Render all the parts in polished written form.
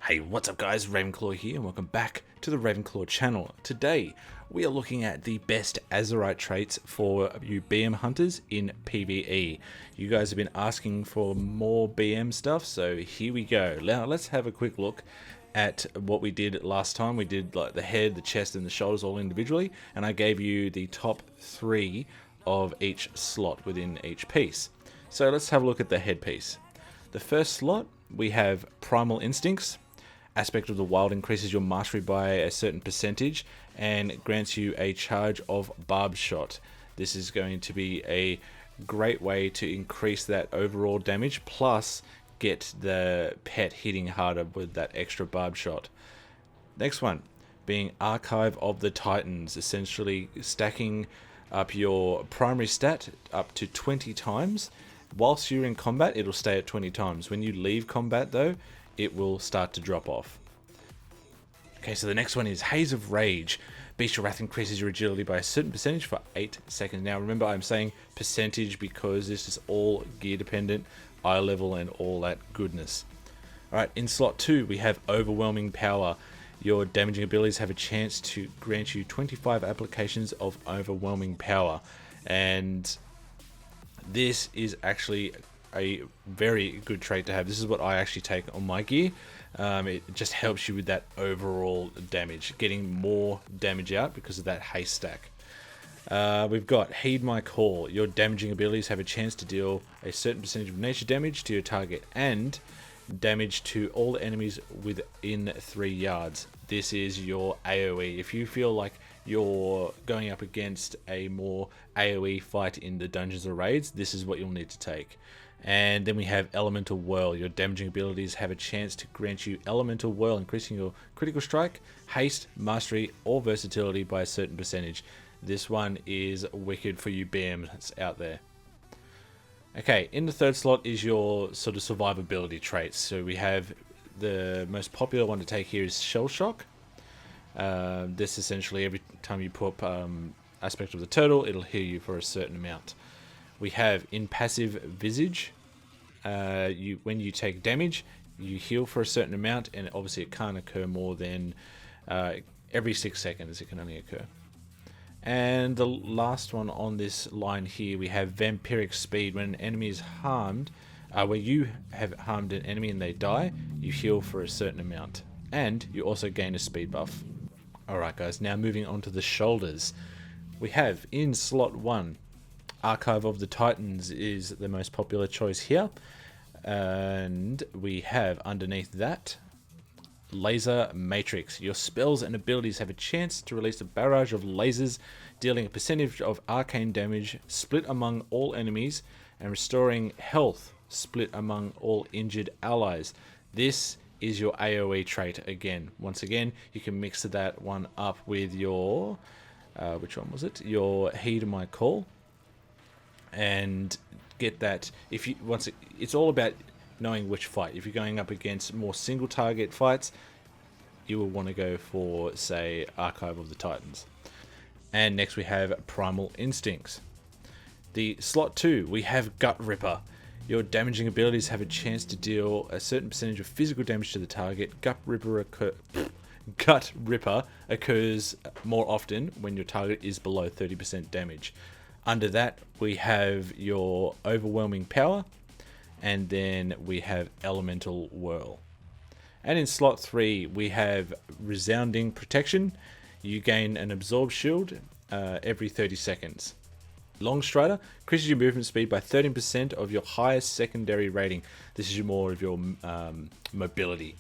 Hey, what's up guys, Ravenclaw here and welcome back to the Ravenclaw channel. Today, we are looking at the best Azurite traits for you BM hunters in PvE. You guys have been asking for more BM stuff, so here we go. Now, let's have a quick look at what we did last time. We did like the head, the chest, and the shoulders all individually, and I gave you the top 3 of each slot within each piece. So let's have a look at the headpiece. The first slot, we have Primal Instincts. Aspect of the Wild increases your mastery by a certain percentage and grants you a charge of Barb Shot. This is going to be a great way to increase that overall damage, plus get the pet hitting harder with that extra Barb Shot. Next one being Archive of the Titans, essentially stacking up your primary stat up to 20 times. Whilst you're in combat, it'll stay at 20 times. When you leave combat though, it will start to drop off. Okay, so the next one is Haze of Rage. Bestial Wrath increases your agility by a certain percentage for 8 seconds. Now remember, I'm saying percentage because this is all gear dependent, eye level and all that goodness. Alright, in slot 2 we have Overwhelming Power. Your damaging abilities have a chance to grant you 25 applications of Overwhelming Power. And this is actually a very good trait to have. This is what I actually take on my gear. It just helps you with that overall damage, getting more damage out because of that haste stack. We've got Heed My Call. Your damaging abilities have a chance to deal a certain percentage of nature damage to your target and damage to all the enemies within 3 yards. This is your AoE. If you feel like you're going up against a more AoE fight in the dungeons or raids, this is what you'll need to take. And then we have Elemental Whirl. Your damaging abilities have a chance to grant you Elemental Whirl, increasing your critical strike, haste, mastery, or versatility by a certain percentage. This one is wicked for you BMs out there. Okay, in the third slot is your sort of survivability traits. So we have the most popular one to take here is Shell Shock. This essentially, every time you put Aspect of the Turtle, it'll heal you for a certain amount. We have Impassive Visage. When you take damage, you heal for a certain amount, and obviously it can't occur more than every 6 seconds. It can only occur. And the last one on this line here, we have Vampiric Speed. When an enemy is harmed, where you have harmed an enemy and they die, you heal for a certain amount, and you also gain a speed buff. Alright guys, now moving on to the shoulders. We have in slot 1, Archive of the Titans is the most popular choice here, and we have underneath that Laser Matrix. Your spells and abilities have a chance to release a barrage of lasers, dealing a percentage of arcane damage split among all enemies and restoring health split among all injured allies. This is your AoE trait again. Once again, you can mix that one up with your which one was it? Your Heed My Call. And get that. If you it's all about knowing which fight. If you're going up against more single target fights, you will want to go for, say, Archive of the Titans. And next we have Primal Instincts. The slot 2, we have Gut Ripper. Your damaging abilities have a chance to deal a certain percentage of physical damage to the target. Gut Ripper occurs more often when your target is below 30% damage. Under that, we have your Overwhelming Power, and then we have Elemental Whirl. And in slot 3, we have Resounding Protection. You gain an Absorb Shield every 30 seconds. Longstrider increases your movement speed by 13% of your highest secondary rating. This is more of your mobility.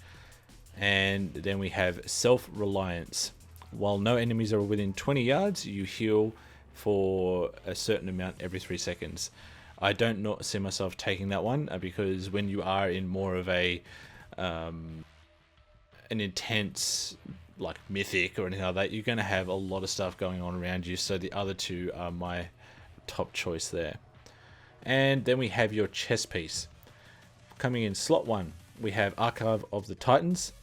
And then we have Self-Reliance. While no enemies are within 20 yards, you heal for a certain amount every 3 seconds. I don't not see myself taking that one because when you are in more of a an intense like mythic or anything like that, you're going to have a lot of stuff going on around you. So the other two are my top choice there. And then we have your chess piece. Coming in slot 1, we have Archive of the Titans.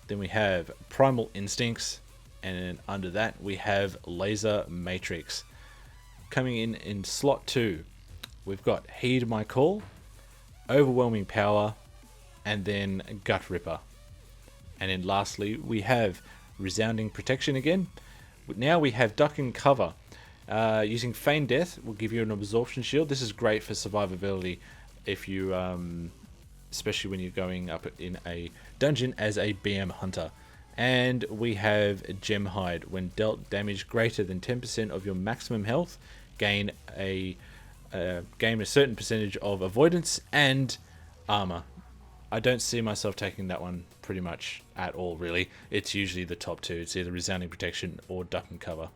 Then we have Primal Instincts. And under that we have Laser Matrix. Coming in slot 2, we've got Heed My Call, Overwhelming Power, and then Gut Ripper. And then lastly, we have resounding protection again. Now we have duck and cover. Using Feign Death will give you an absorption shield. This is great for survivability if you, especially when you're going up in a dungeon as a BM hunter. And we have Gem Hide. When dealt damage greater than 10% of your maximum health, gain a certain percentage of avoidance and armor. I don't see myself taking that one pretty much at all, really. It's usually the top two. It's either resounding protection or duck and cover.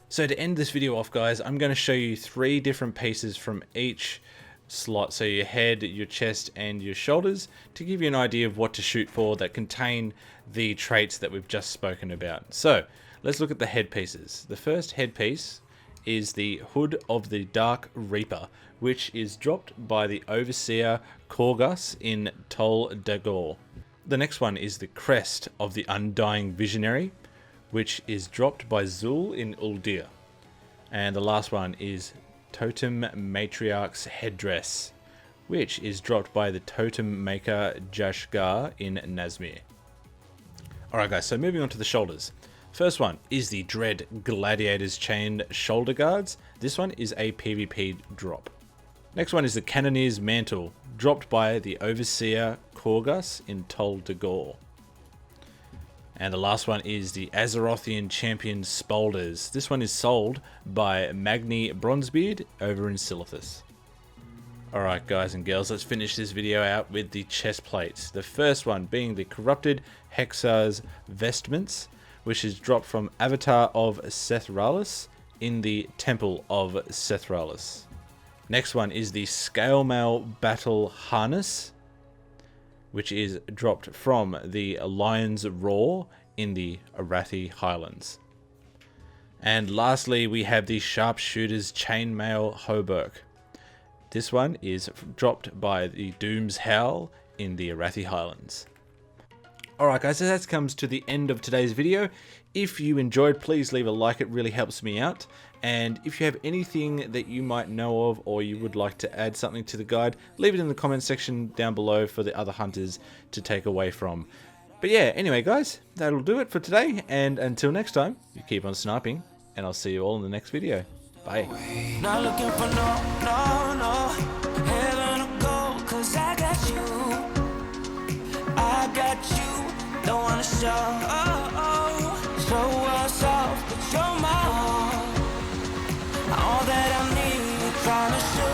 So to end this video off, guys, I'm going to show you 3 different pieces from each slot. So your head, your chest, and your shoulders, to give you an idea of what to shoot for that contain the traits that we've just spoken about. So let's look at the head pieces. The first head piece is the Hood of the Dark Reaper, which is dropped by the Overseer Korgus in Tol Dagor. The next one is the Crest of the Undying Visionary, which is dropped by Zul in Uldir. And the last one is Totem Matriarch's Headdress, which is dropped by the Totem Maker Jashgar in Nazmir. Alright guys, so moving on to the shoulders. First one is the Dread Gladiator's Chained Shoulder Guards. This one is a PvP drop. Next one is the Cannoneer's Mantle, dropped by the Overseer Korgus in Tol Dagor. And the last one is the Azerothian Champion Spolders. This one is sold by Magni Bronzebeard over in Silithus. Alright guys and girls, let's finish this video out with the chest plates. The first one being the Corrupted Hexar's Vestments, which is dropped from Avatar of Sethralis in the Temple of Sethralis. Next one is the Scalemail Battle Harness, which is dropped from the Lion's Roar in the Arathi Highlands. And lastly, we have the Sharpshooter's Chainmail Hauberk. This one is dropped by the Doom's Howl in the Arathi Highlands. Alright guys, so that comes to the end of today's video. If you enjoyed, please leave a like, it really helps me out. And if you have anything that you might know of, or you would like to add something to the guide, leave it in the comment section down below for the other hunters to take away from. But yeah, anyway guys, that'll do it for today, and until next time, you keep on sniping, and I'll see you all in the next video. Bye. Not looking for no heaven or gold, 'cause I got you. I got you. Don't wanna show us off, but you're my all that I need. Trying to show